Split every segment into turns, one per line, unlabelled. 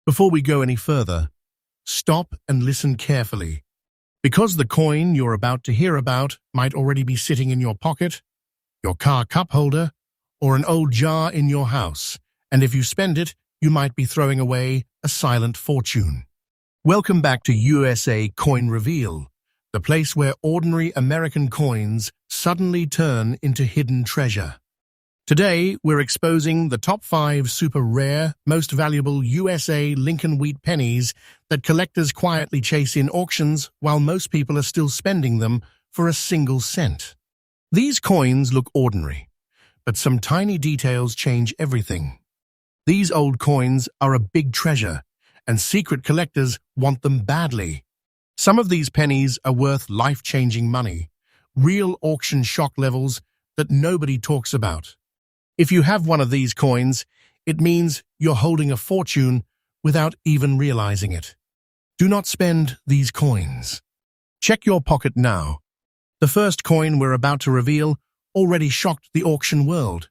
Before we go any further, stop and listen carefully. Because the coin you're about to hear about might already be sitting in your pocket, your car cup holder, or an old jar in your house, and if you spend it, you might be throwing away a silent fortune. Welcome back to USA Coin Reveal, the place where ordinary American coins suddenly turn into hidden treasure. Today, we're exposing the top 5 super rare, most valuable USA Lincoln Wheat pennies that collectors quietly chase in auctions while most people are still spending them for a single cent. These coins look ordinary, but some tiny details change everything. These old coins are a big treasure, and secret collectors want them badly. Some of these pennies are worth life-changing money, real auction shock levels that nobody talks about. If you have one of these coins, it means you're holding a fortune without even realizing it. Do not spend these coins. Check your pocket now. The first coin we're about to reveal already shocked the auction world.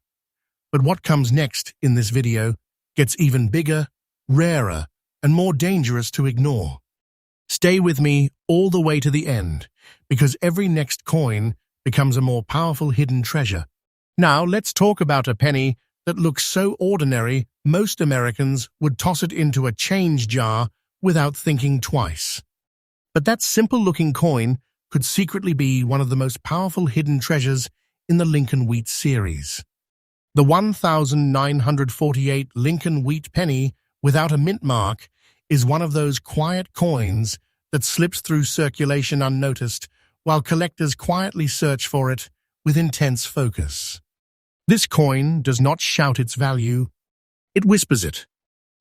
But what comes next in this video gets even bigger, rarer, and more dangerous to ignore. Stay with me all the way to the end, because every next coin becomes a more powerful hidden treasure. Now, let's talk about a penny that looks so ordinary most Americans would toss it into a change jar without thinking twice. But that simple-looking coin could secretly be one of the most powerful hidden treasures in the Lincoln Wheat series. The 1948 Lincoln Wheat penny without a mint mark is one of those quiet coins that slips through circulation unnoticed while collectors quietly search for it with intense focus. This coin does not shout its value, it whispers it,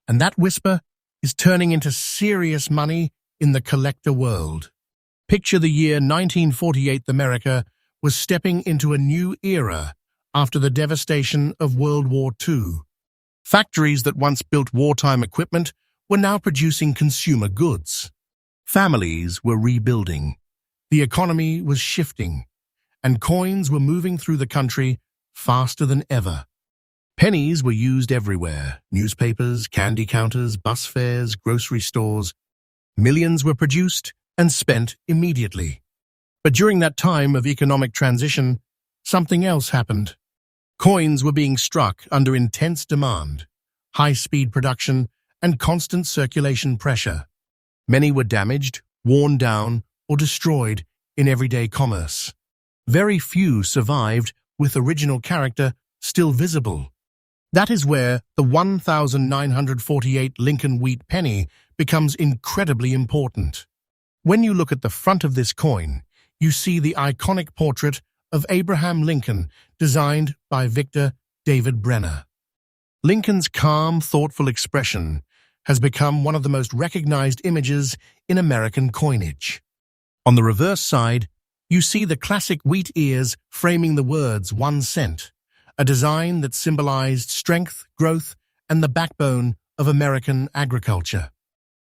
and that whisper is turning into serious money in the collector world. Picture the year 1948. America was stepping into a new era after the devastation of World War II. Factories that once built wartime equipment were now producing consumer goods. Families were rebuilding, the economy was shifting, and coins were moving through the country faster than ever. Pennies were used everywhere: newspapers, candy counters, bus fares, grocery stores. Millions were produced and spent immediately. But during that time of economic transition, something else happened. Coins were being struck under intense demand, high-speed production, and constant circulation pressure. Many were damaged, worn down, or destroyed in everyday commerce. Very few survived with original character still visible. That is where the 1948 Lincoln Wheat penny becomes incredibly important. When you look at the front of this coin, you see the iconic portrait of Abraham Lincoln, designed by Victor David Brenner. Lincoln's calm, thoughtful expression has become one of the most recognized images in American coinage. On the reverse side, you see the classic wheat ears framing the words 1 cent, a design that symbolized strength, growth, and the backbone of American agriculture.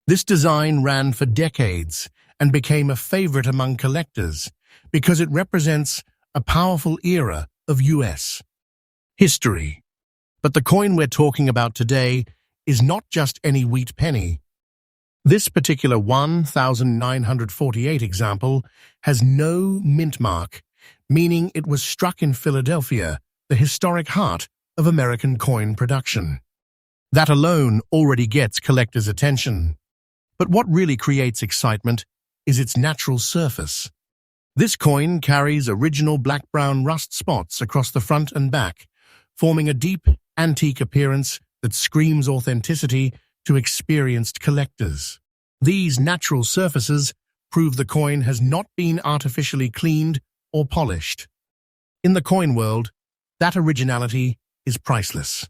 This design ran for decades and became a favorite among collectors because it represents a powerful era of U.S. history. But the coin we're talking about today is not just any wheat penny. This particular 1948 example has no mint mark, meaning it was struck in Philadelphia, the historic heart of American coin production. That alone already gets collectors' attention. But what really creates excitement is its natural surface. This coin carries original black-brown rust spots across the front and back, forming a deep, antique appearance that screams authenticity to experienced collectors. These natural surfaces prove the coin has not been artificially cleaned or polished. In the coin world, that originality is priceless.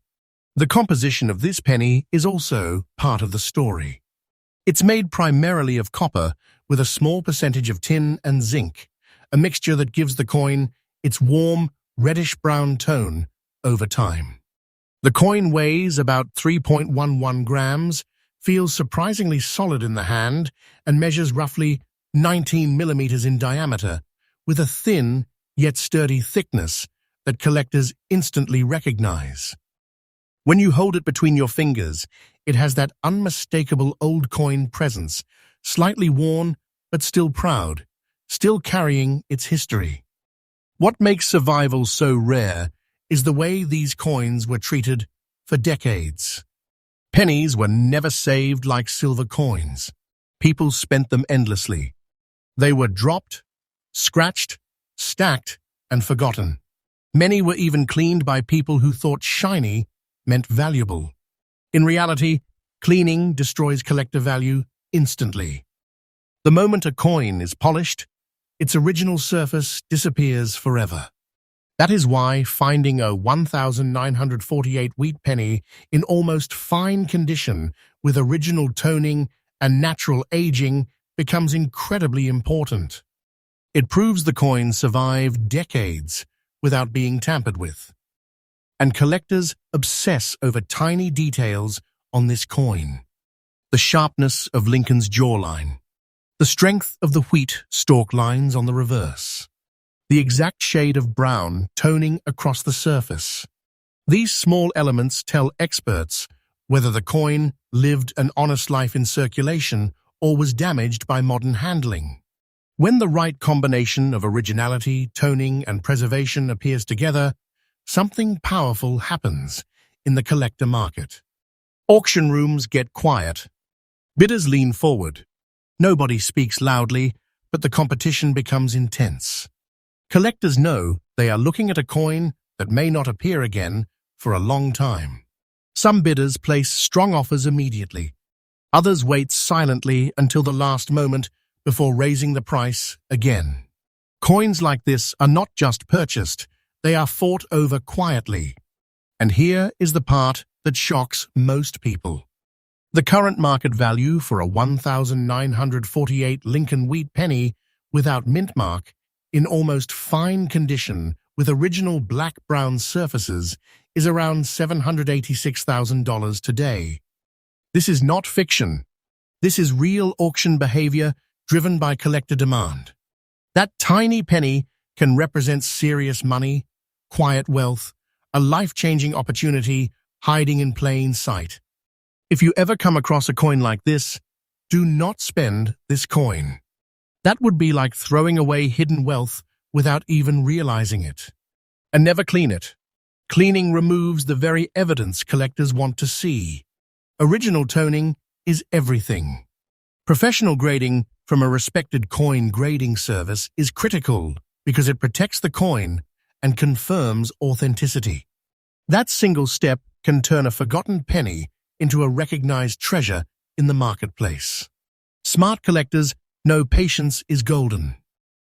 The composition of this penny is also part of the story. It's made primarily of copper with a small percentage of tin and zinc, a mixture that gives the coin its warm, reddish-brown tone over time. The coin weighs about 3.11 grams, feels surprisingly solid in the hand, and measures roughly 19 millimeters in diameter, with a thin yet sturdy thickness that collectors instantly recognize. When you hold it between your fingers, it has that unmistakable old coin presence, slightly worn but still proud, still carrying its history. What makes survival so rare is the way these coins were treated for decades. Pennies were never saved like silver coins. People spent them endlessly. They were dropped, scratched, stacked, and forgotten. Many were even cleaned by people who thought shiny meant valuable. In reality, cleaning destroys collector value instantly. The moment a coin is polished, its original surface disappears forever. That is why finding a 1948 wheat penny in almost fine condition with original toning and natural aging becomes incredibly important. It proves the coin survived decades without being tampered with. And collectors obsess over tiny details on this coin. The sharpness of Lincoln's jawline, the strength of the wheat stalk lines on the reverse, the exact shade of brown toning across the surface. These small elements tell experts whether the coin lived an honest life in circulation or was damaged by modern handling. When the right combination of originality, toning, and preservation appears together, something powerful happens in the collector market. Auction rooms get quiet. Bidders lean forward. Nobody speaks loudly, but the competition becomes intense. Collectors know they are looking at a coin that may not appear again for a long time. Some bidders place strong offers immediately. Others wait silently until the last moment before raising the price again. Coins like this are not just purchased, they are fought over quietly. And here is the part that shocks most people. The current market value for a 1948 Lincoln wheat penny without Mintmark, in almost fine condition with original black-brown surfaces, is around $786,000 today. This is not fiction. This is real auction behavior driven by collector demand. That tiny penny can represent serious money, quiet wealth, a life-changing opportunity hiding in plain sight. If you ever come across a coin like this, do not spend this coin. That would be like throwing away hidden wealth without even realizing it. And never clean it. Cleaning removes the very evidence collectors want to see. Original toning is everything. Professional grading from a respected coin grading service is critical because it protects the coin and confirms authenticity. That single step can turn a forgotten penny into a recognized treasure in the marketplace. Smart collectors know patience is golden.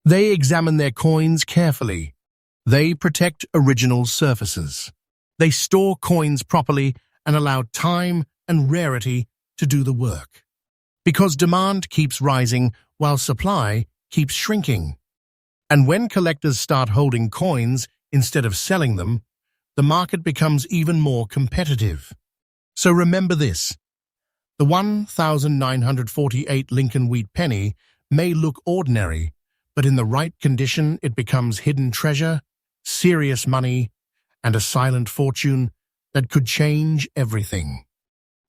They examine their coins carefully. They protect original surfaces. They store coins properly and allow time and rarity to do the work. Because demand keeps rising while supply keeps shrinking. And when collectors start holding coins instead of selling them, the market becomes even more competitive. So remember this. The 1948 Lincoln wheat penny may look ordinary, but in the right condition it becomes hidden treasure, serious money, and a silent fortune that could change everything.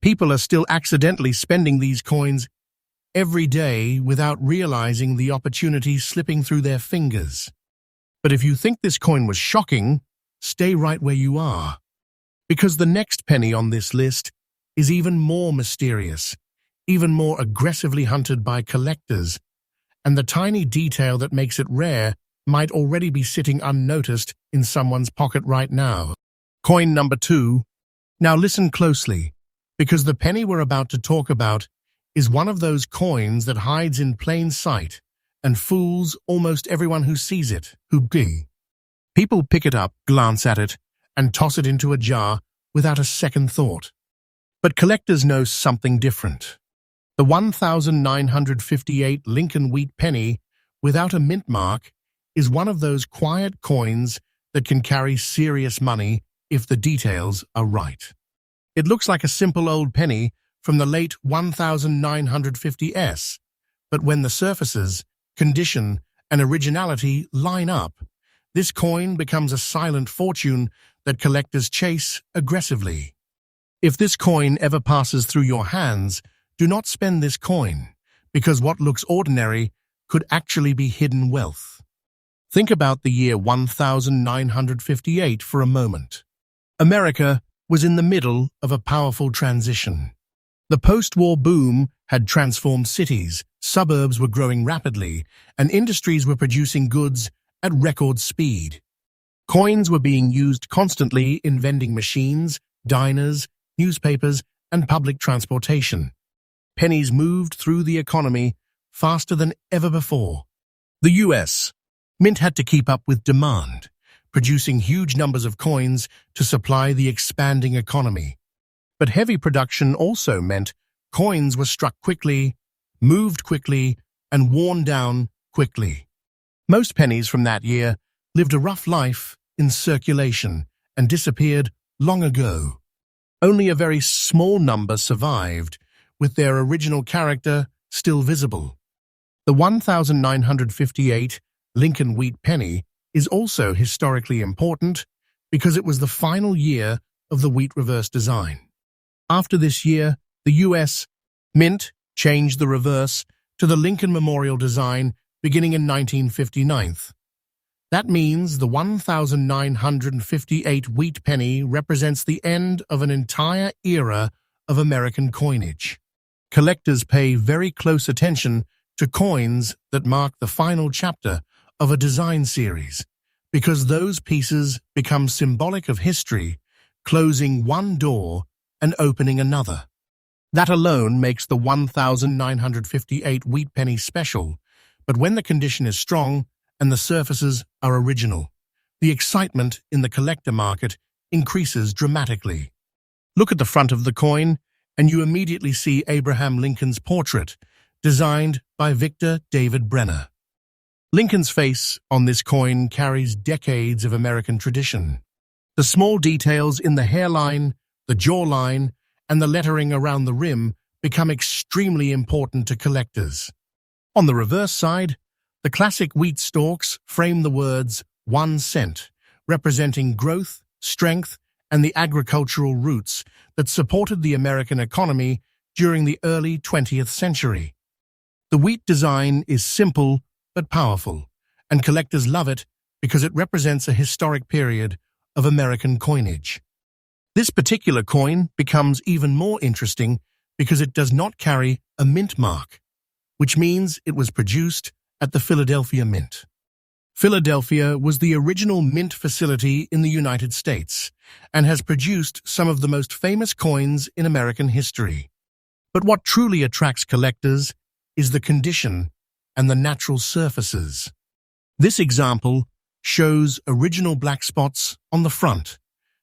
People are still accidentally spending these coins every day without realizing the opportunity slipping through their fingers. But if you think this coin was shocking, stay right where you are. Because the next penny on this list is even more mysterious, even more aggressively hunted by collectors, and the tiny detail that makes it rare might already be sitting unnoticed in someone's pocket right now. Coin number 2. Now listen closely, because the penny we're about to talk about is one of those coins that hides in plain sight and fools almost everyone who sees it. People pick it up, glance at it, and toss it into a jar without a second thought. But collectors know something different. The 1958 Lincoln wheat penny without a mint mark is one of those quiet coins that can carry serious money if the details are right. It looks like a simple old penny from the late 1950s, but when the surfaces, condition, and originality line up, this coin becomes a silent fortune that collectors chase aggressively. If this coin ever passes through your hands, do not spend this coin, because what looks ordinary could actually be hidden wealth. Think about the year 1958 for a moment. America was in the middle of a powerful transition. The post-war boom had transformed cities, suburbs were growing rapidly, and industries were producing goods at record speed. Coins were being used constantly in vending machines, diners, newspapers, and public transportation. Pennies moved through the economy faster than ever before. The U.S. Mint had to keep up with demand, producing huge numbers of coins to supply the expanding economy. But heavy production also meant coins were struck quickly, moved quickly, and worn down quickly. Most pennies from that year lived a rough life in circulation and disappeared long ago. Only a very small number survived, with their original character still visible. The 1958 Lincoln wheat penny is also historically important because it was the final year of the wheat reverse design. After this year, the U.S. Mint changed the reverse to the Lincoln Memorial design beginning in 1959. That means the 1958 wheat penny represents the end of an entire era of American coinage. Collectors pay very close attention to coins that mark the final chapter of a design series, because those pieces become symbolic of history, closing one door and opening another. That alone makes the 1958 wheat penny special, but when the condition is strong and the surfaces are original, the excitement in the collector market increases dramatically. Look at the front of the coin, and you immediately see Abraham Lincoln's portrait, designed by Victor David Brenner. Lincoln's face on this coin carries decades of American tradition. The small details in the hairline, the jawline, and the lettering around the rim become extremely important to collectors. On the reverse side, the classic wheat stalks frame the words 1 cent, representing growth, strength, and the agricultural roots that supported the American economy during the early 20th century. The wheat design is simple but powerful, and collectors love it because it represents a historic period of American coinage. This particular coin becomes even more interesting because it does not carry a mint mark, which means it was produced at the Philadelphia Mint. Philadelphia was the original mint facility in the United States and has produced some of the most famous coins in American history. But what truly attracts collectors is the condition and the natural surfaces. This example shows original black spots on the front,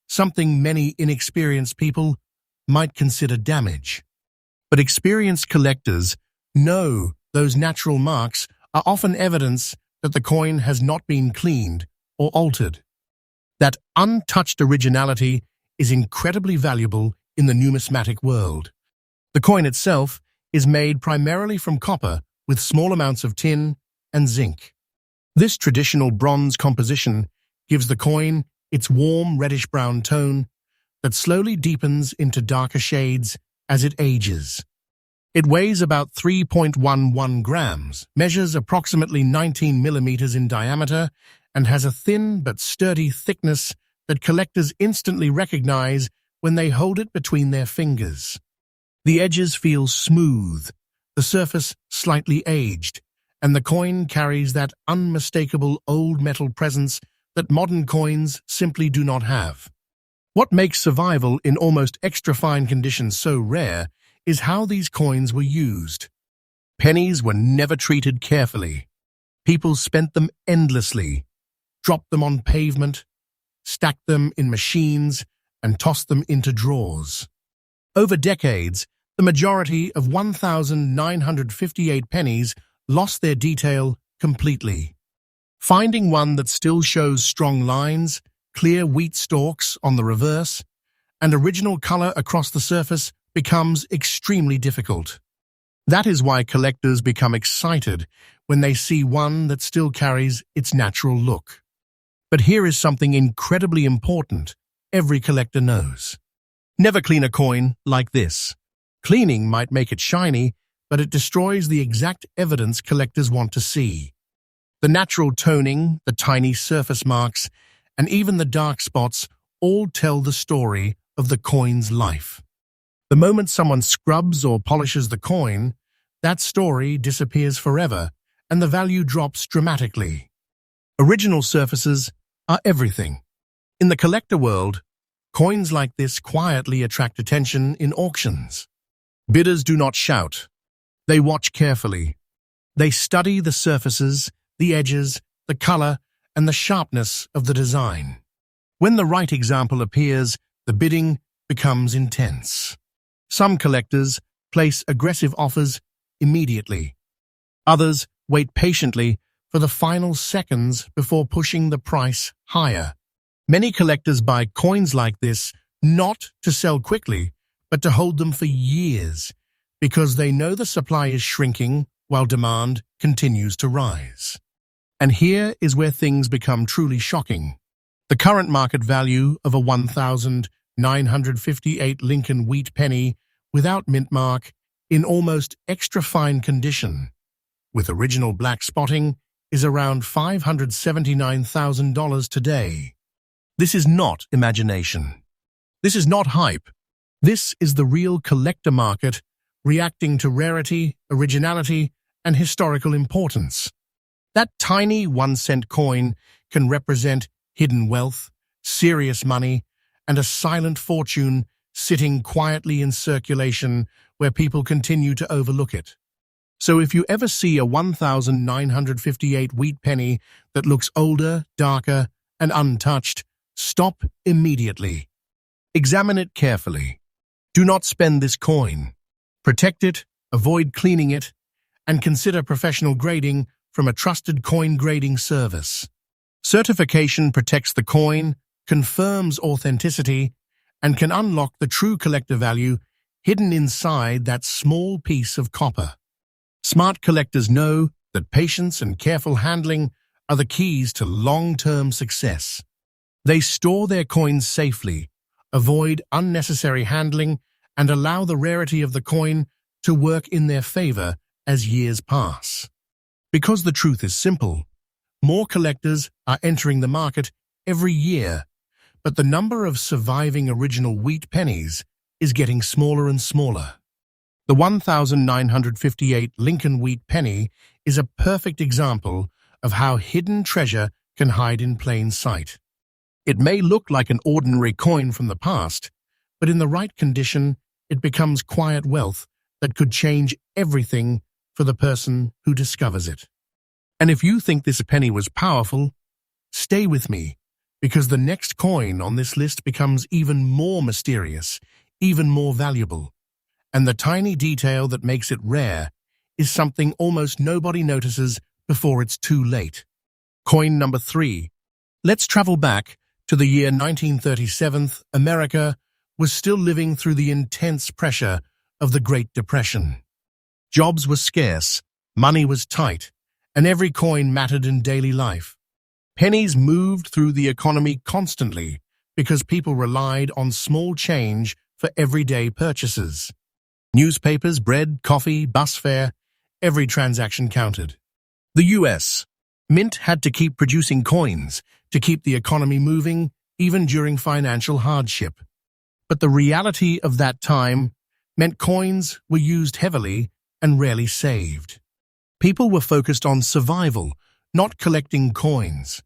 something many inexperienced people might consider damage. But experienced collectors know those natural marks are often evidence that the coin has not been cleaned or altered. That untouched originality is incredibly valuable in the numismatic world. The coin itself is made primarily from copper with small amounts of tin and zinc. This traditional bronze composition gives the coin its warm reddish-brown tone that slowly deepens into darker shades as it ages. It weighs about 3.11 grams, measures approximately 19 millimeters in diameter, and has a thin but sturdy thickness that collectors instantly recognize when they hold it between their fingers. The edges feel smooth, the surface slightly aged, and the coin carries that unmistakable old metal presence that modern coins simply do not have. What makes survival in almost extra-fine conditions so rare is how these coins were used. Pennies were never treated carefully. People spent them endlessly, dropped them on pavement, stacked them in machines, and tossed them into drawers. Over decades, the majority of 1,958 pennies lost their detail completely. Finding one that still shows strong lines, clear wheat stalks on the reverse, and original color across the surface becomes extremely difficult. That is why collectors become excited when they see one that still carries its natural look. But here is something incredibly important every collector knows. Never clean a coin like this. Cleaning might make it shiny, but it destroys the exact evidence collectors want to see. The natural toning, the tiny surface marks, and even the dark spots all tell the story of the coin's life. The moment someone scrubs or polishes the coin, that story disappears forever, and the value drops dramatically. Original surfaces are everything. In the collector world, coins like this quietly attract attention in auctions. Bidders do not shout. They watch carefully. They study the surfaces, the edges, the color, and the sharpness of the design. When the right example appears, the bidding becomes intense. Some collectors place aggressive offers immediately. Others wait patiently for the final seconds before pushing the price higher. Many collectors buy coins like this not to sell quickly, but to hold them for years, because they know the supply is shrinking while demand continues to rise. And here is where things become truly shocking. The current market value of a 1,958 Lincoln wheat penny without Mintmark in almost extra fine condition, with original black spotting, is around $579,000 today. This is not imagination. This is not hype. This is the real collector market reacting to rarity, originality, and historical importance. That tiny 1-cent coin can represent hidden wealth, serious money, and a silent fortune sitting quietly in circulation where people continue to overlook it. So if you ever see a 1,958 wheat penny that looks older, darker, and untouched, stop immediately. Examine it carefully. Do not spend this coin. Protect it, avoid cleaning it, and consider professional grading from a trusted coin grading service. Certification protects the coin, confirms authenticity, and can unlock the true collector value hidden inside that small piece of copper. Smart collectors know that patience and careful handling are the keys to long-term success. They store their coins safely, avoid unnecessary handling, and allow the rarity of the coin to work in their favor as years pass. Because the truth is simple, more collectors are entering the market every year, but the number of surviving original wheat pennies is getting smaller and smaller. The 1,958 Lincoln wheat penny is a perfect example of how hidden treasure can hide in plain sight. It may look like an ordinary coin from the past, but in the right condition, it becomes quiet wealth that could change everything for the person who discovers it. And if you think this penny was powerful, stay with me, because the next coin on this list becomes even more mysterious, even more valuable. And the tiny detail that makes it rare is something almost nobody notices before it's too late. Coin number 3. Let's travel back to the year 1937. America was still living through the intense pressure of the Great Depression. Jobs were scarce, money was tight, and every coin mattered in daily life. Pennies moved through the economy constantly because people relied on small change for everyday purchases. Newspapers, bread, coffee, bus fare, every transaction counted. The U.S. Mint had to keep producing coins to keep the economy moving, even during financial hardship. But the reality of that time meant coins were used heavily and rarely saved. People were focused on survival, not collecting coins.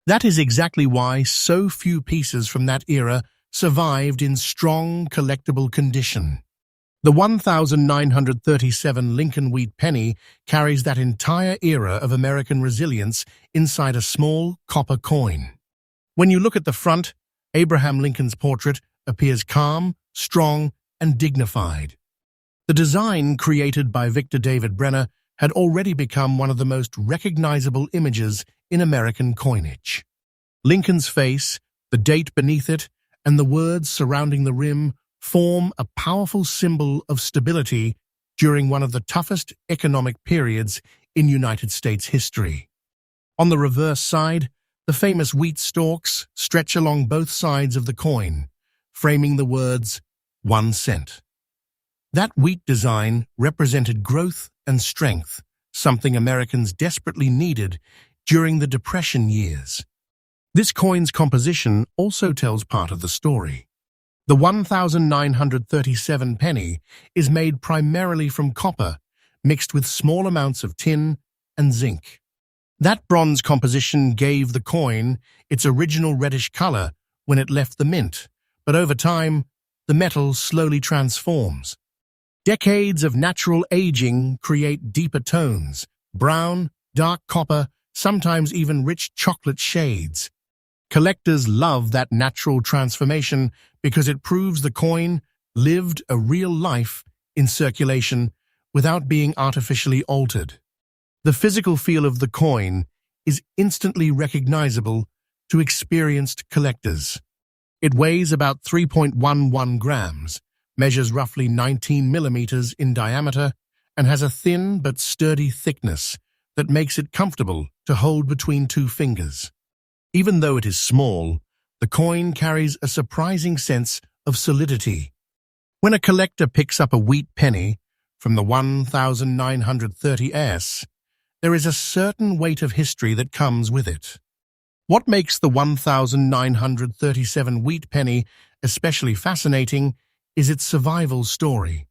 That is exactly why so few pieces from that era survived in strong, collectible condition. The 1,937 Lincoln wheat penny carries that entire era of American resilience inside a small copper coin. When you look at the front, Abraham Lincoln's portrait appears calm, strong, and dignified. The design created by Victor David Brenner had already become one of the most recognizable images in American coinage. Lincoln's face, the date beneath it, and the words surrounding the rim form a powerful symbol of stability during one of the toughest economic periods in United States history. On the reverse side, the famous wheat stalks stretch along both sides of the coin, framing the words, 1 cent. That wheat design represented growth and strength, something Americans desperately needed during the Depression years. This coin's composition also tells part of the story. The 1937 penny is made primarily from copper, mixed with small amounts of tin and zinc. That bronze composition gave the coin its original reddish color when it left the mint, but over time, the metal slowly transforms. Decades of natural aging create deeper tones, brown, dark copper, sometimes even rich chocolate shades. Collectors love that natural transformation because it proves the coin lived a real life in circulation without being artificially altered. The physical feel of the coin is instantly recognizable to experienced collectors. It weighs about 3.11 grams, measures roughly 19 millimeters in diameter, and has a thin but sturdy thickness that makes it comfortable to hold between 2 fingers. Even though it is small, the coin carries a surprising sense of solidity. When a collector picks up a wheat penny from the 1930s, there is a certain weight of history that comes with it. What makes the 1937 wheat penny especially fascinating is its survival story.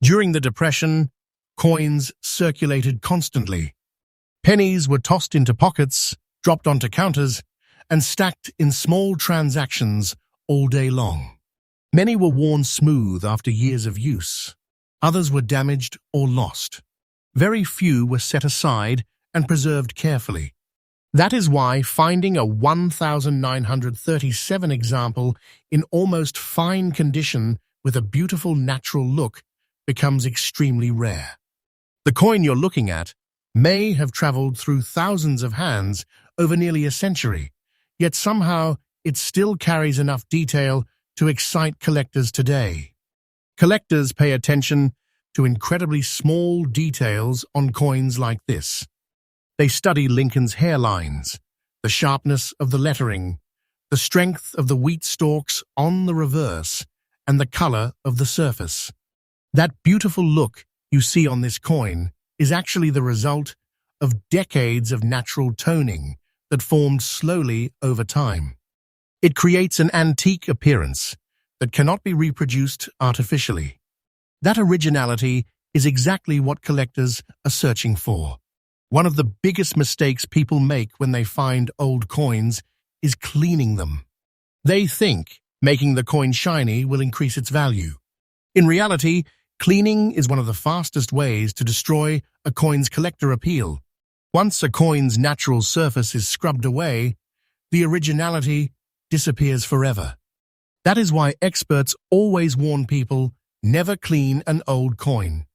During the Depression, coins circulated constantly. Pennies were tossed into pockets, dropped onto counters, and stacked in small transactions all day long. Many were worn smooth after years of use. Others were damaged or lost. Very few were set aside and preserved carefully. That is why finding a 1937 example in almost fine condition with a beautiful natural look becomes extremely rare. The coin you're looking at may have traveled through thousands of hands over nearly a century, yet somehow it still carries enough detail to excite collectors today. Collectors pay attention to incredibly small details on coins like this. They study Lincoln's hairlines, the sharpness of the lettering, the strength of the wheat stalks on the reverse, and the color of the surface. That beautiful look you see on this coin is actually the result of decades of natural toning that formed slowly over time. It creates an antique appearance that cannot be reproduced artificially. That originality is exactly what collectors are searching for. One of the biggest mistakes people make when they find old coins is cleaning them. They think making the coin shiny will increase its value. In reality, cleaning is one of the fastest ways to destroy a coin's collector appeal. Once a coin's natural surface is scrubbed away, the originality disappears forever. That is why experts always warn people never clean an old coin.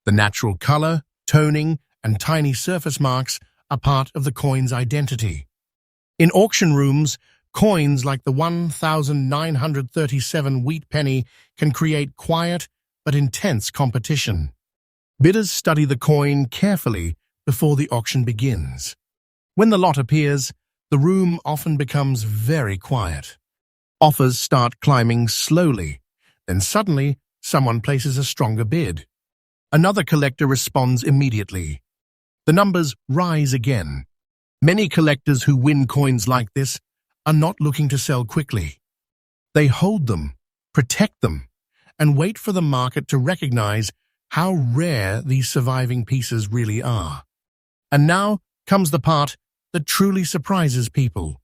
The natural color, toning, and tiny surface marks are part of the coin's identity. In auction rooms, coins like the 1937 wheat penny can create quiet but intense competition. Bidders study the coin carefully before the auction begins. When the lot appears, the room often becomes very quiet. Offers start climbing slowly, then suddenly someone places a stronger bid. Another collector responds immediately. The numbers rise again. Many collectors who win coins like this are not looking to sell quickly. They hold them, protect them, and wait for the market to recognize how rare these surviving pieces really are. And now comes the part that truly surprises people.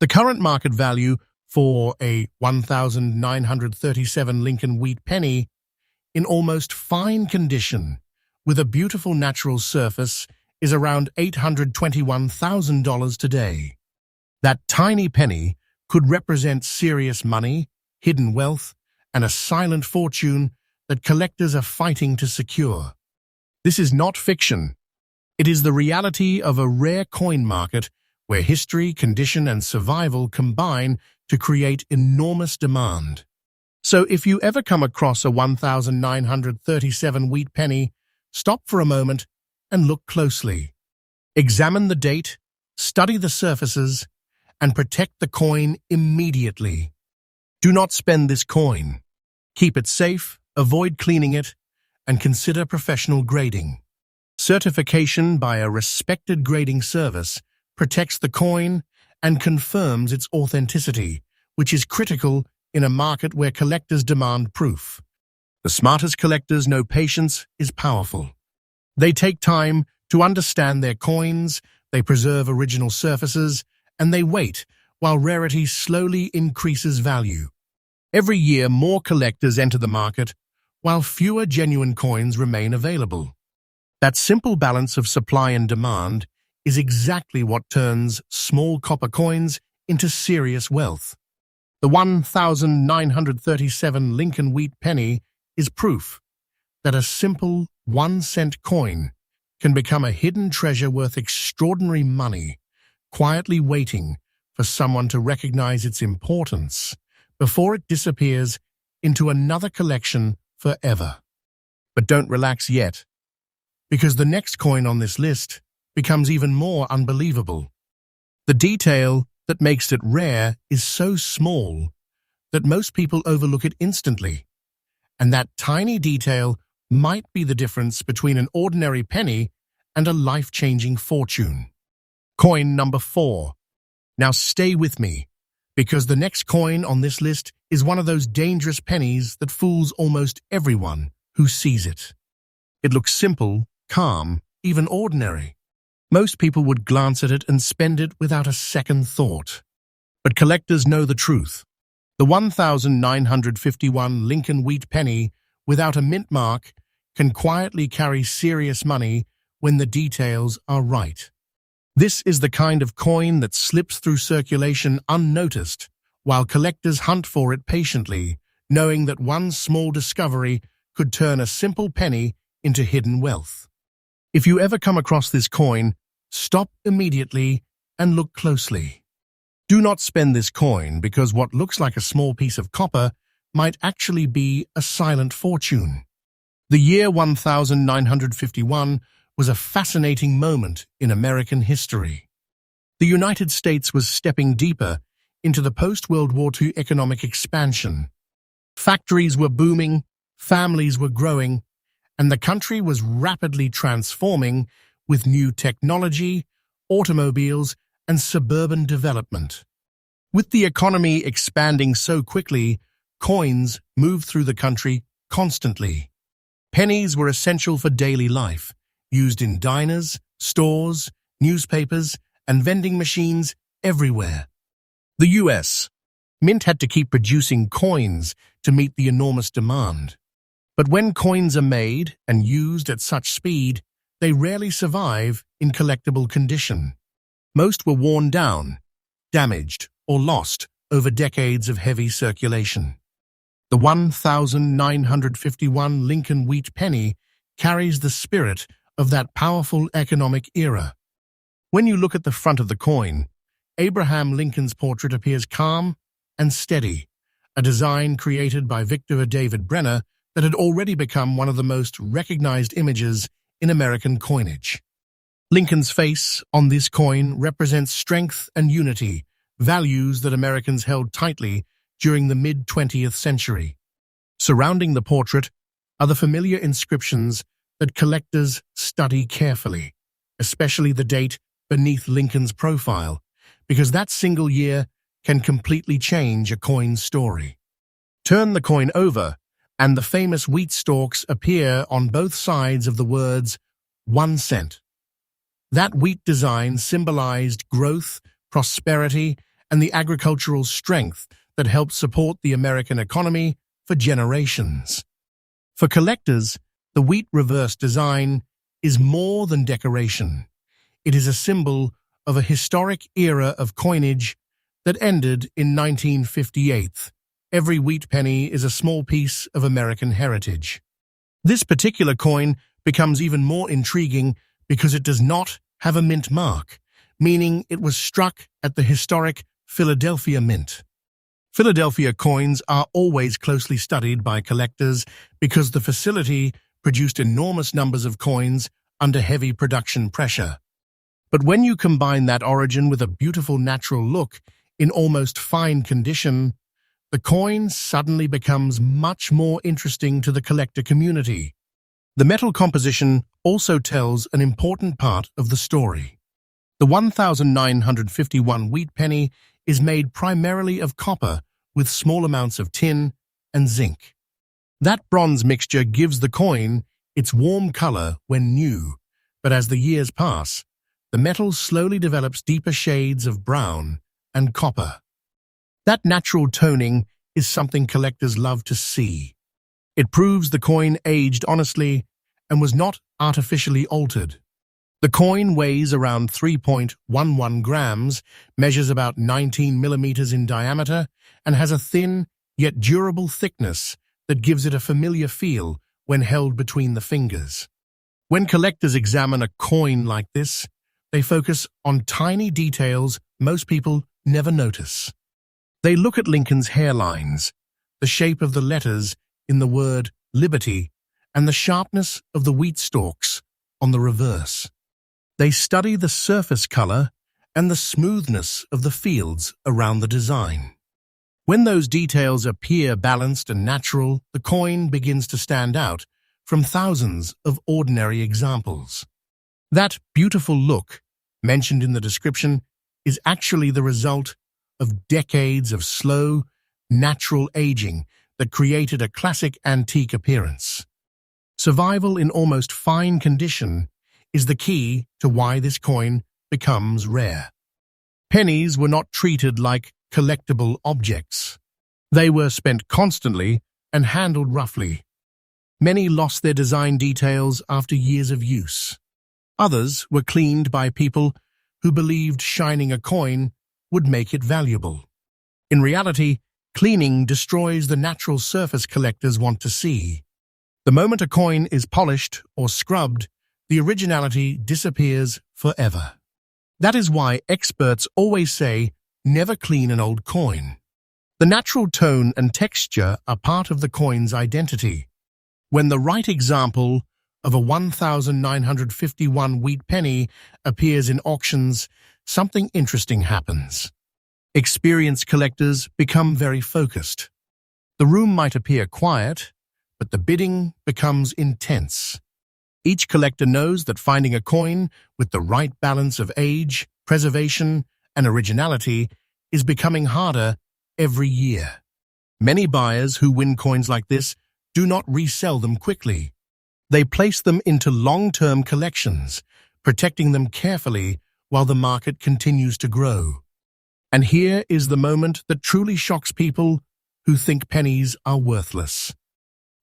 The current market value for a 1937 Lincoln wheat penny in almost fine condition with a beautiful natural surface is around $821,000 today. That tiny penny could represent serious money, hidden wealth, and a silent fortune that collectors are fighting to secure. This is not fiction. It is the reality of a rare coin market where history, condition, and survival combine to create enormous demand. So if you ever come across a 1937 wheat penny, stop for a moment and look closely. Examine the date, study the surfaces, and protect the coin immediately. Do not spend this coin. Keep it safe, avoid cleaning it, and consider professional grading. Certification by a respected grading service protects the coin and confirms its authenticity, which is critical in a market where collectors demand proof. The smartest collectors know patience is powerful. They take time to understand their coins, they preserve original surfaces, and they wait while rarity slowly increases value. Every year, more collectors enter the market, while fewer genuine coins remain available. That simple balance of supply and demand is exactly what turns small copper coins into serious wealth. The 1937 Lincoln wheat penny is proof that a simple 1-cent coin can become a hidden treasure worth extraordinary money, quietly waiting for someone to recognize its importance before it disappears into another collection forever. But don't relax yet, because the next coin on this list becomes even more unbelievable. The detail that makes it rare is so small that most people overlook it instantly, and that tiny detail might be the difference between an ordinary penny and a life-changing fortune. Coin number 4. Now stay with me, because the next coin on this list is one of those dangerous pennies that fools almost everyone who sees it. It looks simple, calm, even ordinary. Most people would glance at it and spend it without a second thought. But collectors know the truth. The 1951 Lincoln wheat penny without a mint mark can quietly carry serious money when the details are right. This is the kind of coin that slips through circulation unnoticed, while collectors hunt for it patiently, knowing that one small discovery could turn a simple penny into hidden wealth. If you ever come across this coin, stop immediately and look closely. Do not spend this coin, because what looks like a small piece of copper might actually be a silent fortune. The year 1951 was a fascinating moment in American history. The United States was stepping deeper into the post-World War II economic expansion. Factories were booming, families were growing, and the country was rapidly transforming with new technology, automobiles, and suburban development. With the economy expanding so quickly, coins moved through the country constantly. Pennies were essential for daily life, used in diners, stores, newspapers, and vending machines everywhere. The U.S. Mint had to keep producing coins to meet the enormous demand. But when coins are made and used at such speed, they rarely survive in collectible condition. Most were worn down, damaged, or lost over decades of heavy circulation. The 1951 Lincoln wheat penny carries the spirit of that powerful economic era. When you look at the front of the coin, Abraham Lincoln's portrait appears calm and steady, a design created by Victor David Brenner that had already become one of the most recognized images in American coinage. Lincoln's face on this coin represents strength and unity, values that Americans held tightly during the mid-20th century. Surrounding the portrait are the familiar inscriptions that collectors study carefully, especially the date beneath Lincoln's profile, because that single year can completely change a coin's story. Turn the coin over, and the famous wheat stalks appear on both sides of the words 1 cent. That wheat design symbolized growth, prosperity, and the agricultural strength that helped support the American economy for generations. For collectors, the wheat reverse design is more than decoration. It is a symbol of a historic era of coinage that ended in 1958. Every wheat penny is a small piece of American heritage. This particular coin becomes even more intriguing because it does not have a mint mark, meaning it was struck at the historic Philadelphia Mint. Philadelphia coins are always closely studied by collectors because the facility produced enormous numbers of coins under heavy production pressure. But when you combine that origin with a beautiful natural look in almost fine condition, the coin suddenly becomes much more interesting to the collector community. The metal composition also tells an important part of the story. The 1951 wheat penny is made primarily of copper with small amounts of tin and zinc. That bronze mixture gives the coin its warm color when new, but as the years pass, the metal slowly develops deeper shades of brown and copper. That natural toning is something collectors love to see. It proves the coin aged honestly and was not artificially altered. The coin weighs around 3.11 grams, measures about 19 millimeters in diameter, and has a thin yet durable thickness that gives it a familiar feel when held between the fingers. When collectors examine a coin like this, they focus on tiny details most people never notice. They look at Lincoln's hairlines, the shape of the letters in the word Liberty, and the sharpness of the wheat stalks on the reverse. They study the surface color and the smoothness of the fields around the design. When those details appear balanced and natural, the coin begins to stand out from thousands of ordinary examples. That beautiful look, mentioned in the description, is actually the result of decades of slow, natural aging that created a classic antique appearance. Survival in almost fine condition is the key to why this coin becomes rare. Pennies were not treated like collectible objects. They were spent constantly and handled roughly. Many lost their design details after years of use. Others were cleaned by people who believed shining a coin would make it valuable. In reality, cleaning destroys the natural surface collectors want to see. The moment a coin is polished or scrubbed, the originality disappears forever. That is why experts always say, never clean an old coin. The natural tone and texture are part of the coin's identity. When the right example of a 1951 wheat penny appears in auctions, something interesting happens. Experienced collectors become very focused. The room might appear quiet, but the bidding becomes intense. Each collector knows that finding a coin with the right balance of age, preservation, and originality is becoming harder every year. Many buyers who win coins like this do not resell them quickly. They place them into long-term collections, protecting them carefully while the market continues to grow. And here is the moment that truly shocks people who think pennies are worthless.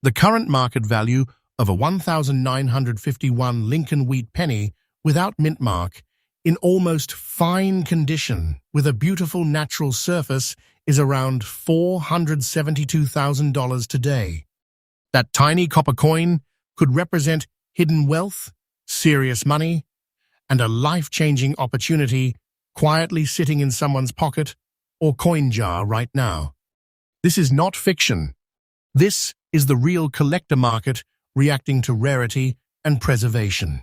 The current market value of a 1951 Lincoln wheat penny without Mintmark, in almost fine condition with a beautiful natural surface, is around $472,000 today. That tiny copper coin could represent hidden wealth, serious money, and a life-changing opportunity quietly sitting in someone's pocket or coin jar right now. This is not fiction. This is the real collector market reacting to rarity and preservation.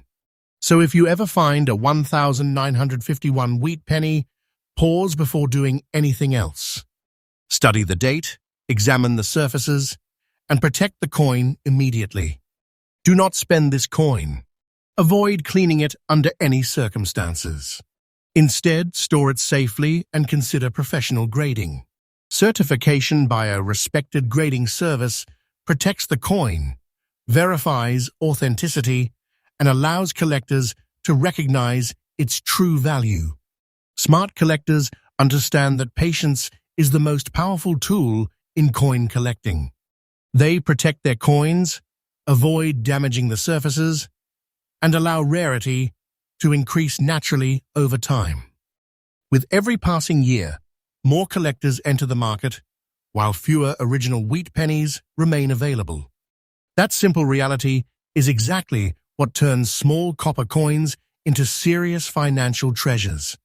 So if you ever find a 1951 wheat penny, pause before doing anything else. Study the date, examine the surfaces, and protect the coin immediately. Do not spend this coin. Avoid cleaning it under any circumstances. Instead, store it safely and consider professional grading. Certification by a respected grading service protects the coin, verifies authenticity, and allows collectors to recognize its true value. Smart collectors understand that patience is the most powerful tool in coin collecting. They protect their coins, avoid damaging the surfaces, and allow rarity to increase naturally over time. With every passing year, more collectors enter the market, while fewer original wheat pennies remain available. That simple reality is exactly what turns small copper coins into serious financial treasures.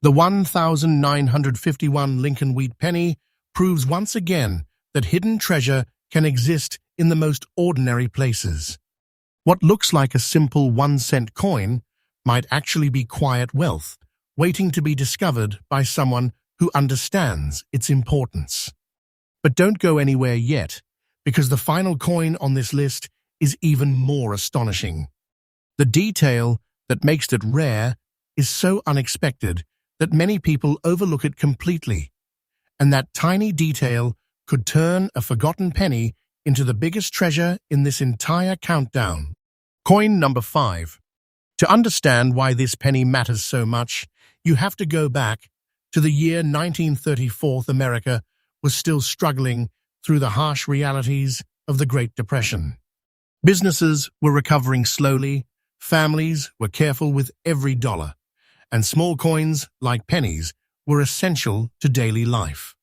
The 1951 Lincoln wheat penny proves once again that hidden treasure can exist in the most ordinary places. What looks like a simple 1-cent coin might actually be quiet wealth, waiting to be discovered by someone who understands its importance. But don't go anywhere yet, because the final coin on this list is even more astonishing. The detail that makes it rare is so unexpected that many people overlook it completely, and that tiny detail could turn a forgotten penny into the biggest treasure in this entire countdown. Coin number 5. To understand why this penny matters so much, you have to go back to the year 1934. America was still struggling through the harsh realities of the Great Depression. Businesses were recovering slowly, families were careful with every dollar, and small coins, like pennies, were essential to daily life.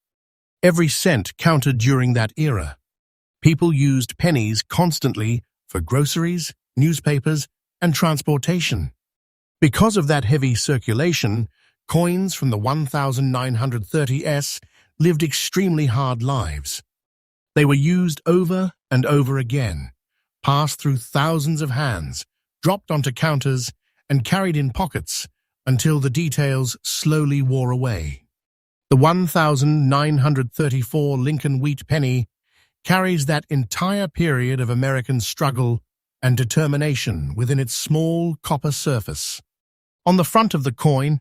Every cent counted during that era. People used pennies constantly for groceries, newspapers, and transportation. Because of that heavy circulation, coins from the 1930s lived extremely hard lives. They were used over and over again, passed through thousands of hands, dropped onto counters, and carried in pockets until the details slowly wore away. The 1934 Lincoln wheat penny carries that entire period of American struggle and determination within its small copper surface. On the front of the coin,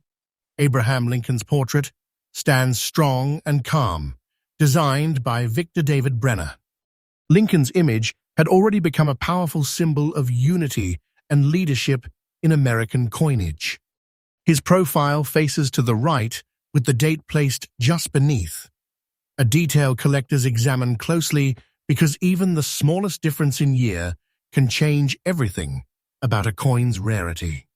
Abraham Lincoln's portrait stands strong and calm, designed by Victor David Brenner. Lincoln's image had already become a powerful symbol of unity and leadership in American coinage. His profile faces to the right, with the date placed just beneath. A detail collectors examine closely because even the smallest difference in year can change everything about a coin's rarity.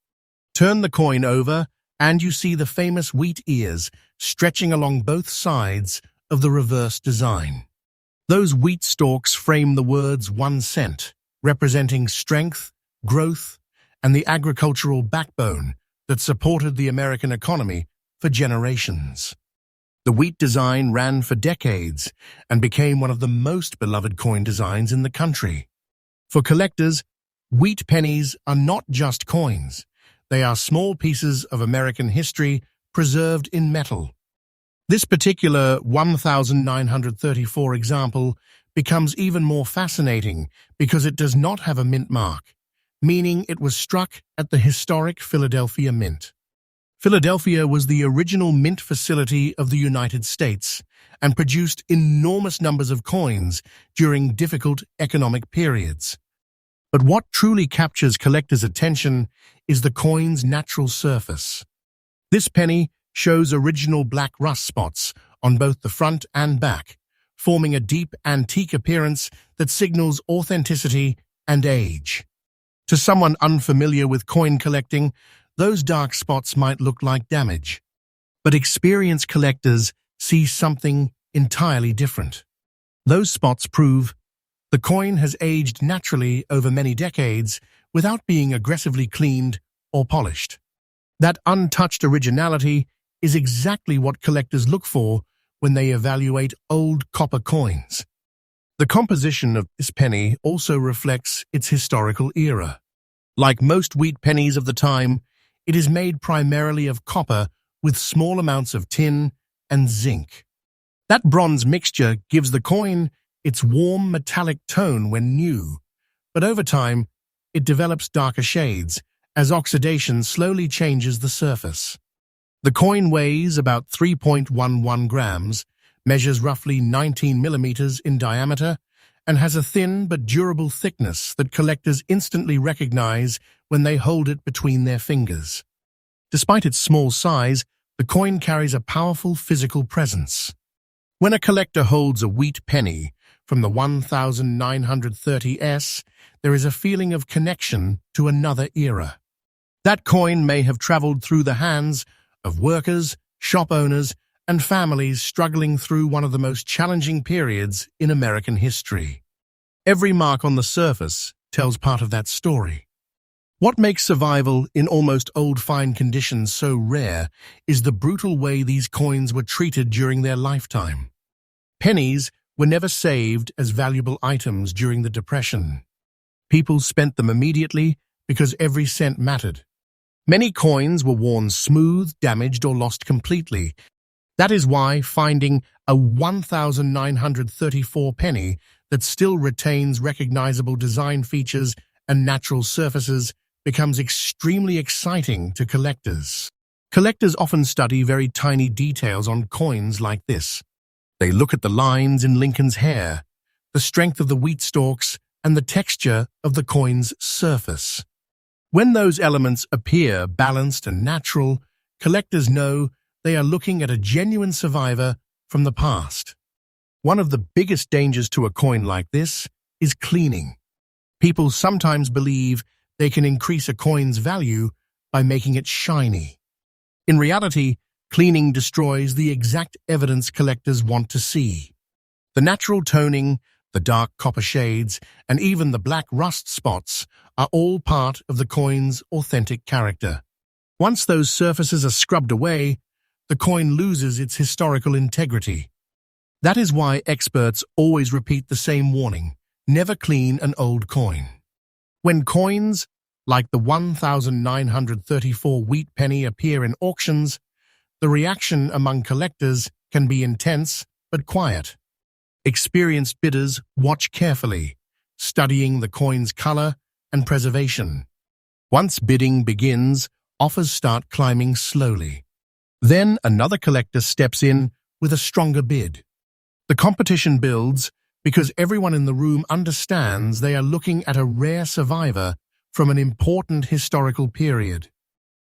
Turn the coin over, and you see the famous wheat ears stretching along both sides of the reverse design. Those wheat stalks frame the words 1 cent, representing strength, growth, and the agricultural backbone that supported the American economy for generations. The wheat design ran for decades and became one of the most beloved coin designs in the country. For collectors, wheat pennies are not just coins. They are small pieces of American history preserved in metal. This particular 1934 example becomes even more fascinating because it does not have a mint mark, meaning it was struck at the historic Philadelphia Mint. Philadelphia was the original mint facility of the United States and produced enormous numbers of coins during difficult economic periods. But what truly captures collectors' attention is the coin's natural surface. This penny shows original black rust spots on both the front and back, forming a deep antique appearance that signals authenticity and age. To someone unfamiliar with coin collecting, those dark spots might look like damage. But experienced collectors see something entirely different. Those spots prove the coin has aged naturally over many decades without being aggressively cleaned or polished. That untouched originality is exactly what collectors look for when they evaluate old copper coins. The composition of this penny also reflects its historical era. Like most wheat pennies of the time, it is made primarily of copper with small amounts of tin and zinc. That bronze mixture gives the coin its warm metallic tone when new, but over time, it develops darker shades as oxidation slowly changes the surface. The coin weighs about 3.11 grams, measures roughly 19 millimeters in diameter, and has a thin but durable thickness that collectors instantly recognize when they hold it between their fingers. Despite its small size, the coin carries a powerful physical presence. When a collector holds a wheat penny from the 1930s, there is a feeling of connection to another era. That coin may have traveled through the hands of workers, shop owners, and families struggling through one of the most challenging periods in American history. Every mark on the surface tells part of that story. What makes survival in almost old fine conditions so rare is the brutal way these coins were treated during their lifetime. Pennies were never saved as valuable items during the Depression. People spent them immediately because every cent mattered. Many coins were worn smooth, damaged, or lost completely. That is why finding a 1934 penny that still retains recognizable design features and natural surfaces becomes extremely exciting to collectors. Collectors often study very tiny details on coins like this. They look at the lines in Lincoln's hair, the strength of the wheat stalks, and the texture of the coin's surface. When those elements appear balanced and natural, collectors know they are looking at a genuine survivor from the past. One of the biggest dangers to a coin like this is cleaning. People sometimes believe they can increase a coin's value by making it shiny. In reality, cleaning destroys the exact evidence collectors want to see. The natural toning, the dark copper shades, and even the black rust spots are all part of the coin's authentic character. Once those surfaces are scrubbed away, the coin loses its historical integrity. That is why experts always repeat the same warning: never clean an old coin. When coins, like the 1934 wheat penny, appear in auctions, the reaction among collectors can be intense but quiet. Experienced bidders watch carefully, studying the coin's color and preservation. Once bidding begins, offers start climbing slowly. Then another collector steps in with a stronger bid. The competition builds because everyone in the room understands they are looking at a rare survivor from an important historical period.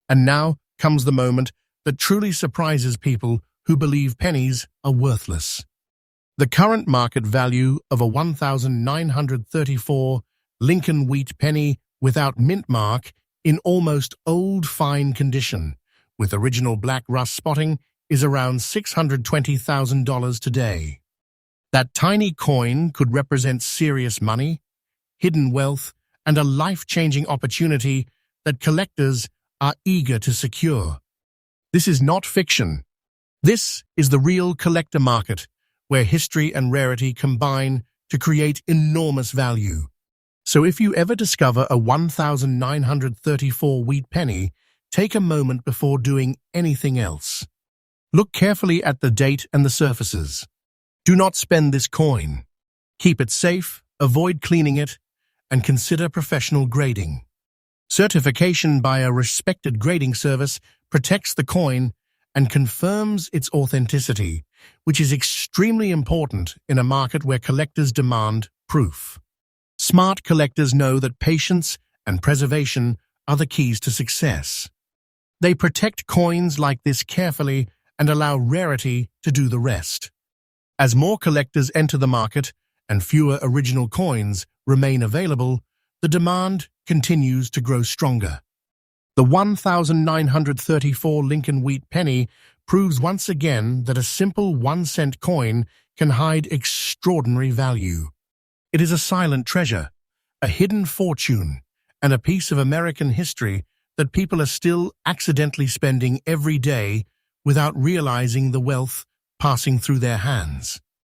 And now comes the moment that truly surprises people who believe pennies are worthless. The current market value of a 1934 Lincoln wheat penny without Mintmark, in almost old fine condition, with original black rust spotting, is around $620,000 today. That tiny coin could represent serious money, hidden wealth, and a life-changing opportunity that collectors are eager to secure. This is not fiction. This is the real collector market, where history and rarity combine to create enormous value. So if you ever discover a 1934 wheat penny, take a moment before doing anything else. Look carefully at the date and the surfaces. Do not spend this coin. Keep it safe, avoid cleaning it, and consider professional grading. Certification by a respected grading service protects the coin and confirms its authenticity, which is extremely important in a market where collectors demand proof. Smart collectors know that patience and preservation are the keys to success. They protect coins like this carefully and allow rarity to do the rest. As more collectors enter the market and fewer original coins remain available, the demand continues to grow stronger. The 1934 Lincoln wheat penny proves once again that a simple 1-cent coin can hide extraordinary value. It is a silent treasure, a hidden fortune, and a piece of American history that people are still accidentally spending every day without realizing the wealth passing through their hands.